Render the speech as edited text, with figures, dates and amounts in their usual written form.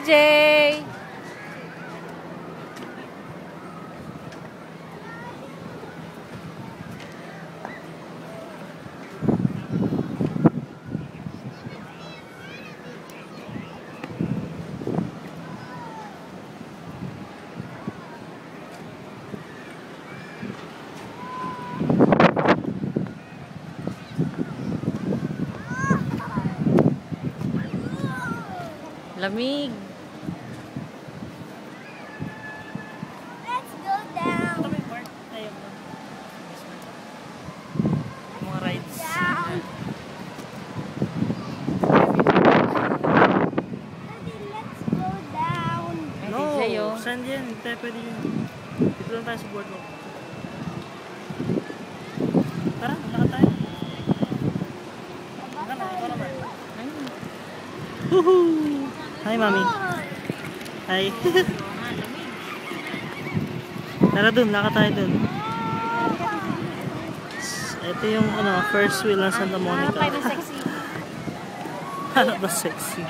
JJ! Lamig. Let's go down. Ito may park. Ayaw ko. Mga rides. Down. Daddy, let's go down. No, DJ, oh. sand yan. Hindi tayo pwede yun. Dito lang tayo sa boardwalk. Tara, lakad tayo. Lakad na, ikaw naman. Woohoo! Hi, Mami. Hi. Tara dun, lakad tayo dun. Ito yung first wheel ng Santa Monica. Parang sexy. Ano ba sexy?